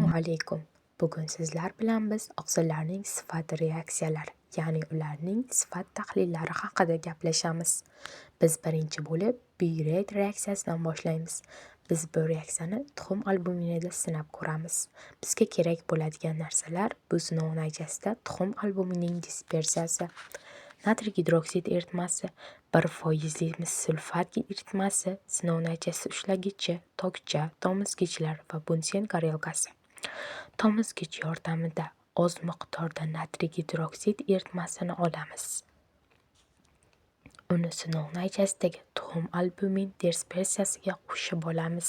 Assalomu alaykum. Bugun sizlar bilan biz oqsillarning sifat reaksiyalari, ya'ni ularning sifat tahlillari haqida gaplashamiz. Biz birinchi bo'lib buyret reaksiyasidan boshlaymiz. Biz bu reaksiyani tuxum albuminida sinab ko'ramiz. Bizga kerak bo'ladigan narsalar bu sinov natijasida tuxum albumining dispersiyasi, natriy gidroksid eritmasi, 1% mis sulfat eritmasi, sinov natijasi ushlagichi, tokcha, tomizgichlar va bunsen горелкасы. Tomizgich yordamida oz miqdorda natriy gidroksid eritmasini olamiz. Uni sinov natijasidagi tuxum albumin dispersiyasiga qo'shib olamiz.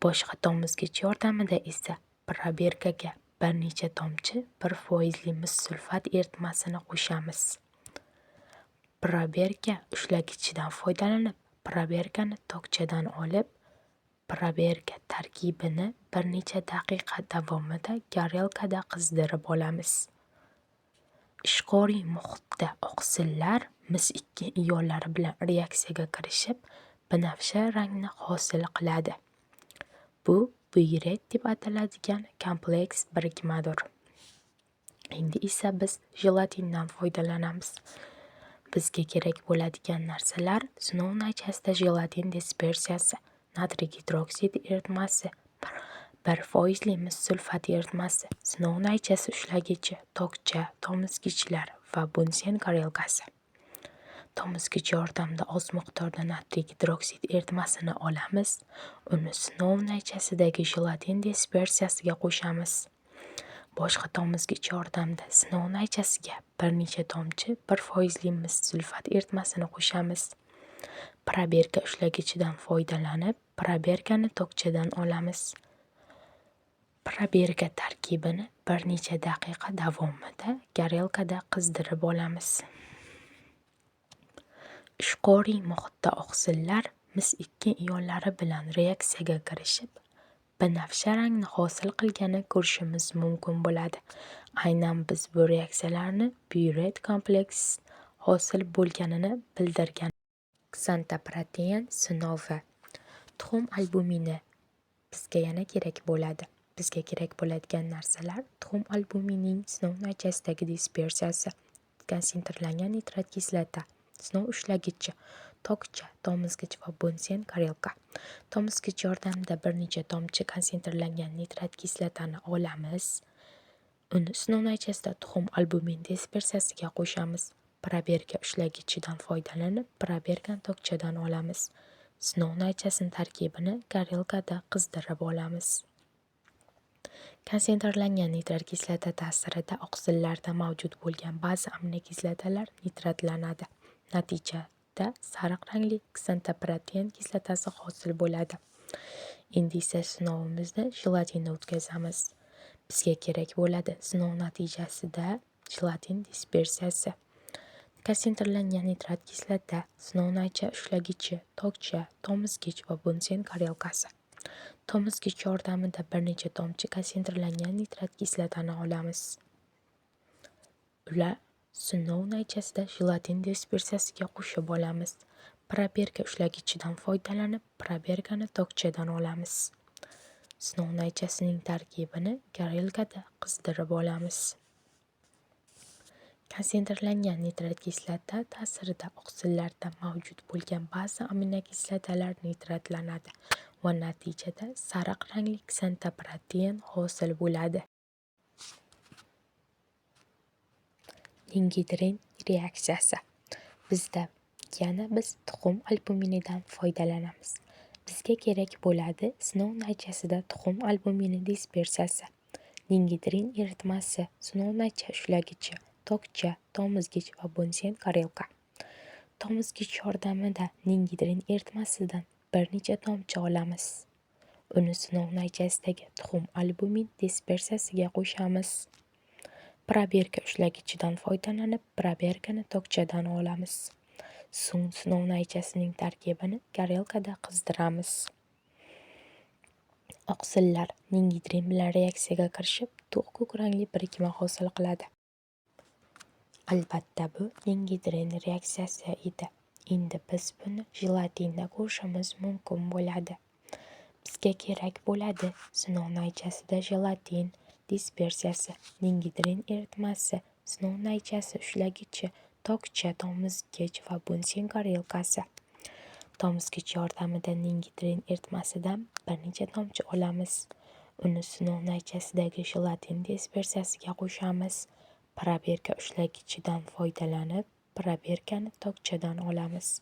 Boshqa tomizgich yordamida esa proberkaga bir necha tomchi 1% mis sulfat eritmasini qo'shamiz. Proberka ushlagichidan foydalanib, proberkani tokchadan olib, proberka tarkibini bir necha daqiqa davomida горелкада qizdirib olamiz. Ishqoriy muhitda oqsillar mis-2 ionlari bilan reaksiyaga kirishib, binafsha rangni hosil qiladi. Bu buyret deb ataladigan kompleks birikmadir. Endi esa biz jelatindan foydalanamiz. Bizga kerak bo'ladigan narsalar sinov natijasida jelatin dispersiyasi, natriy gidroksid eritmasi, 1% mis sulfat eritmasi, sinov natijasi ushlagichi, tokcha, tomizgichlar va bunsen горелкасы. Tomizgich yordamida oz miqdorda natriy gidroksid eritmasini olamiz. Uni sinov natijasidagi jelatin dispersiyasiga qo'shamiz. Boshqa tomizgich yordamida sinov natijasiga bir necha tomchi 1% mis sulfat eritmasini qo'shamiz. Proberka ushlagichidan foydalanib, proberkani tokchadan olamiz. Proberka tarkibini bir necha daqiqa davomida горелкада qizdirib olamiz. Ishqoriy muhitda oqsillar mis-2 ionlari bilan reaksiyaga kirishib, binafsha rangni hosil qilgani ko'rishimiz mumkin bo'ladi. Aynan biz bu reaksiyalarni buyret kompleks hosil bo'lganini bildirgan. Ksantopprotein sinovi. Tuxum albumini bizga yana kerak bo'ladi. Bizga kerak bo'ladigan narsalar tuxum albumining sinov natijasidagi dispersiyasi, konsentrlangan nitrat kislota, sinov ushlagichi, tokcha, tomizgich va bunsen горелка. Tomizgich yordamida bir necha tomchi konsentrlangan nitrat kislotani olamiz. Uni sinov natijasida tuxum albumin dispersiyasiga qo'shamiz. Proberka ushlagichidan foydalanib, proberkani tokchadan olamiz. Sinov natijasining tarkibini горелкада qizdirib olamiz. Konsentrlangan nitrat kislota ta'sirida oqsillarda mavjud bo'lgan ba'zi aminokislotalar nitratlanadi. Natijada sariq rangli ksantopprotein kislotasi hosil bo'ladi. Endi esa sinovimizni jelatinda o'tkazamiz. Bizga kerak bo'ladi sinov natijasida jelatin dispersiyasi, konsentrlangan nitrat kislota, sinov natija ushlagichi, tokcha, tomizgich va bunsen горелкасы. Tomizgich yordamida bir necha tomchi konsentrlangan nitrat kislotani olamiz. Ular sinov natijasida jelatin dispersiyasiga qo'shib olamiz. Proberka ushlagichidan foydalanib, proberkani tokchadan olamiz. Sinov natijasining tarkibini горелкада qizdirib olamiz. Konsentrlangan nitrat kislota ta'sirida oqsillarda mavjud bo'lgan ba'zi aminokislotalar nitratlanadi va natijada sariq rangli ksantopprotein hosil bo'ladi. Lingidrin reaksiyasi. Biz tuxum albuminidan foydalanamiz. Bizga kerak bo'ladi sinov natijasida tuxum albumini dispersiyasi, lingidrin eritmasi, sinov natija ushlagichi, tokcha, tomizgich va bunsen горелка. Tomizgich yordamida lingidrin eritmasidan bir necha tomchi olamiz. Uni sinov natijasidagi tuxum albumin dispersiyasiga qo'shamiz. Proberka ushlagichidan foydalanib, proberkani tokchadan olamiz. So'ng sinov natijasining tarkibini горелкада qizdiramiz. Oqsillar lingidrin bilan reaksiyaga kirishib, to'q ko'k rangli birikma hosil qiladi. Albatta bu lingidrin reaksiyasi edi. Endi biz buni jelatinda ko'rishimiz mumkin bo'ladi. Bizga kerak bo'ladi: sinov naychasida jelatin dispersiyasi, ningidrin eritmasi, sinov naychasi ushlagichi, tokcha, tomizgich va bunsen gorelkasi. Tomizgich yordamida ningidrin eritmasidan bir necha tomchi olamiz. Uni sinov naychasidagi jelatin dispersiyasiga qo'shamiz. Proberka ushlagichidan foydalanib, proberkani tokchadan olamiz.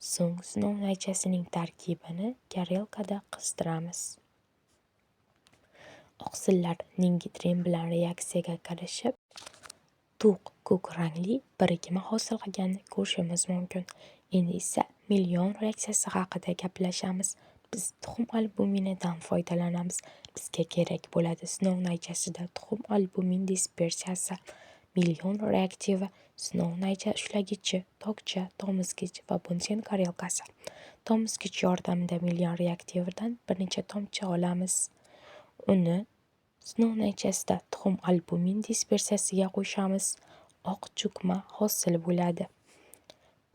So'ng sinov naychasining tarkibini gorelkada qizdiramiz. Oqsillar ningidrin bilan reaksiyaga kirishib, to'q-ko'k rangli birikma hosil qilganini ko'rishimiz mumkin. Endi esa million reaksiyasi haqida gaplashamiz. Biz tuxum albuminidan foydalanamiz. Bizga kerak bo'ladi: sinov naychasida tuxum albumin dispersiyasi, million reaktivi, sinov naycha ushlagichi, tokcha, tomizgich va bunsen gorelkasi. Tomizgich yordamida million reaktividan bir necha tomchi olamiz. Uni sinov naychasida tuxum albumin dispersiyasiga qo'shamiz. Oq cho'kma hosil bo'ladi.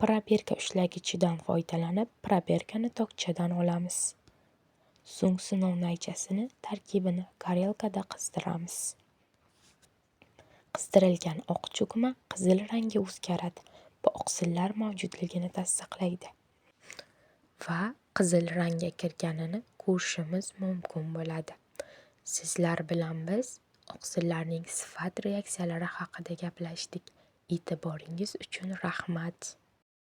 Proberka ushlagichidan foydalanib, proberkani tokchadan olamiz. So'ng sinov naychasini tarkibini gorelkada qizdiramiz. Qizdirilgan oq cho'kma qizil rangga o'zgaradi. Bu oqsillar mavjudligini tasdiqlaydi va qizil rangga kirganini ko'rishimiz mumkin bo'ladi. Sizlar bilan biz oqsillarning sifat reaksiyalari haqida gaplashdik. E'tiboringiz uchun rahmat.